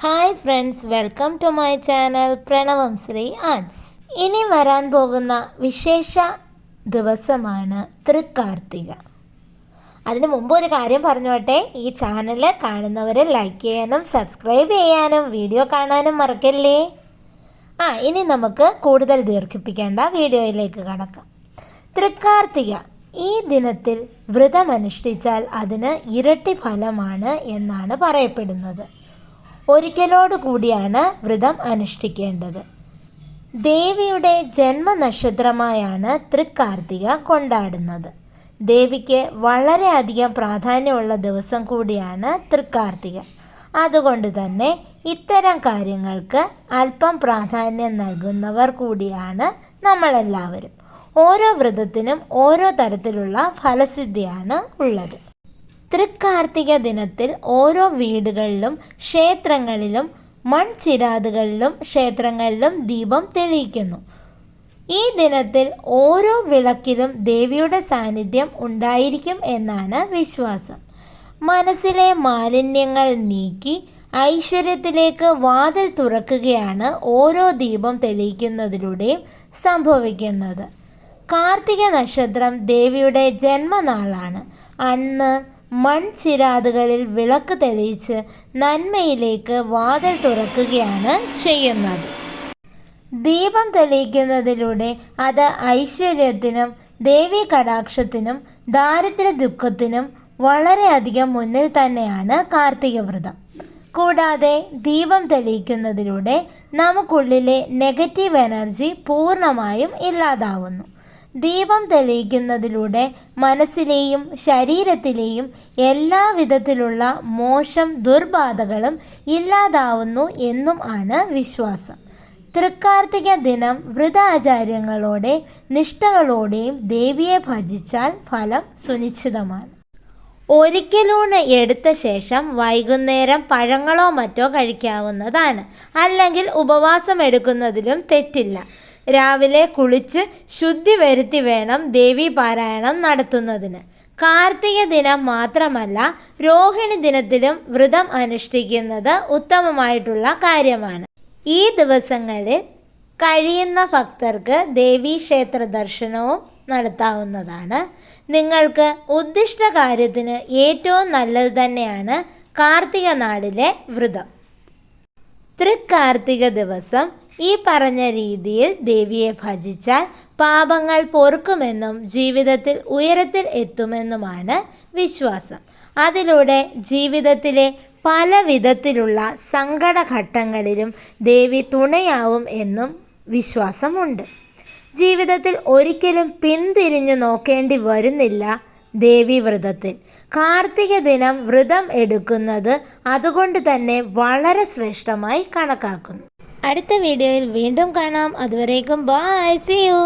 Hi friends, welcome to my channel Pranavam Shri arts. ഇനി വരാൻ പോകുന്ന വിശേഷ ദിവസമാണ് തൃക്കാർത്തിക. അതിനു മുമ്പ് ഒരു കാര്യം പറഞ്ഞോട്ടെ, ഈ ചാനൽ കാണുന്നവർ ലൈക്ക് ചെയ്യാനും സബ്സ്ക്രൈബ് ചെയ്യാനും വീഡിയോ കാണാനും മറക്കല്ലേ. ഇനി നമുക്ക് കൂടുതൽ ദീർഘിപ്പിക്കേണ്ട വീഡിയോയിലേക്ക് കടക്കാം. തൃക്കാർത്തിക ഈ ദിനത്തിൽ വ്രതമനുഷ്ഠിച്ചാൽ അതിന് ഇരട്ടി ഫലമാണ് എന്നാണ് പറയപ്പെടുന്നത്. ഒരിക്കലോട് കൂടിയാണ് വ്രതം അനുഷ്ഠിക്കേണ്ടത്. ദേവിയുടെ ജന്മനക്ഷത്രമായാണ് തൃക്കാർത്തിക കൊണ്ടാടുന്നത്. ദേവിക്ക് വളരെയധികം പ്രാധാന്യമുള്ള ദിവസം കൂടിയാണ് തൃക്കാർത്തിക. അതുകൊണ്ട് തന്നെ ഇത്തരം കാര്യങ്ങൾക്ക് അല്പം പ്രാധാന്യം നൽകുന്നവർ കൂടിയാണ് നമ്മളെല്ലാവരും. ഓരോ വ്രതത്തിനും ഓരോ തരത്തിലുള്ള ഫലസിദ്ധിയാണ് ഉള്ളത്. തൃക്കാർത്തിക ദിനത്തിൽ ഓരോ വീടുകളിലും ക്ഷേത്രങ്ങളിലും മൺചിരാതുകളിലും ക്ഷേത്രങ്ങളിലും ദീപം തെളിയിക്കുന്നു. ഈ ദിനത്തിൽ ഓരോ വിളക്കിലും ദേവിയുടെ സാന്നിധ്യം ഉണ്ടായിരിക്കും എന്നാണ് വിശ്വാസം. മനസ്സിലെ മാലിന്യങ്ങൾ നീക്കി ഐശ്വര്യത്തിലേക്ക് വാതിൽ തുറക്കുകയാണ് ഓരോ ദീപം തെളിയിക്കുന്നതിലൂടെയും സംഭവിക്കുന്നത്. കാർത്തിക നക്ഷത്രം ദേവിയുടെ ജന്മനാളാണ്. അന്ന് മൺചിരാതുകളിൽ വിളക്ക് തെളിയിച്ച് നന്മയിലേക്ക് വാതിൽ തുറക്കുകയാണ് ചെയ്യുന്നത്. ദീപം തെളിയിക്കുന്നതിലൂടെ അത് ഐശ്വര്യത്തിനും ദേവീ കടാക്ഷത്തിനും ദാരിദ്ര്യ ദുഃഖത്തിനും വളരെയധികം മുന്നിൽ തന്നെയാണ് കാർത്തിക വ്രതം. കൂടാതെ ദീപം തെളിയിക്കുന്നതിലൂടെ നമുക്കുള്ളിലെ നെഗറ്റീവ് എനർജി പൂർണ്ണമായും ഇല്ലാതാവുന്നു. ദീപം തെളിയിക്കുന്നതിലൂടെ മനസ്സിലെയും ശരീരത്തിലെയും എല്ലാ വിധത്തിലുള്ള മോശം ദുർബാധകളും ഇല്ലാതാവുന്നു എന്നും ആണ് വിശ്വാസം. തൃക്കാർത്തിക ദിനം വ്രതാചാര്യങ്ങളോടെ നിഷ്ഠകളോടെയും ദേവിയെ ഭജിച്ചാൽ ഫലം സുനിശ്ചിതമാണ്. ഒരിക്കലൂണ് എടുത്ത ശേഷം വൈകുന്നേരം പഴങ്ങളോ മറ്റോ കഴിക്കാവുന്നതാണ്. അല്ലെങ്കിൽ ഉപവാസം എടുക്കുന്നതിലും തെറ്റില്ല. രാവിലെ കുളിച്ച് ശുദ്ധി വരുത്തി വേണം ദേവീ പാരായണം നടത്തുന്നതിന്. കാർത്തിക ദിനം മാത്രമല്ല, രോഹിണി ദിനത്തിലും വ്രതം അനുഷ്ഠിക്കുന്നത് ഉത്തമമായിട്ടുള്ള കാര്യമാണ്. ഈ ദിവസങ്ങളിൽ കഴിയുന്ന ഭക്തർക്ക് ദേവീ ക്ഷേത്ര ദർശനവും നടത്താവുന്നതാണ്. നിങ്ങൾക്ക് ഉദ്ദിഷ്ട കാര്യത്തിന് ഏറ്റവും നല്ലത് തന്നെയാണ് കാർത്തിക നാളിലെ വ്രതം. തൃക്കാർത്തിക ദിവസം ഈ പറഞ്ഞ രീതിയിൽ ദേവിയെ ഭജിച്ചാൽ പാപങ്ങൾ പൊറുക്കുമെന്നും ജീവിതത്തിൽ ഉയരത്തിൽ എത്തുമെന്നുമാണ് വിശ്വാസം. അതിലൂടെ ജീവിതത്തിലെ പല വിധത്തിലുള്ള സങ്കടഘട്ടങ്ങളിലും ദേവി തുണയാവും എന്നും വിശ്വാസമുണ്ട്. ജീവിതത്തിൽ ഒരിക്കലും പിന്തിരിഞ്ഞു നോക്കേണ്ടി വരുന്നില്ല ദേവീ വ്രതത്തിൽ. കാർത്തിക ദിനം വ്രതം എടുക്കുന്നത് അതുകൊണ്ട് തന്നെ വളരെ ശ്രേഷ്ഠമായി കണക്കാക്കുന്നു. അടുത്ത വീഡിയോയിൽ വീണ്ടും കാണാം. അതുവരേക്കും ബൈ, സീ യു.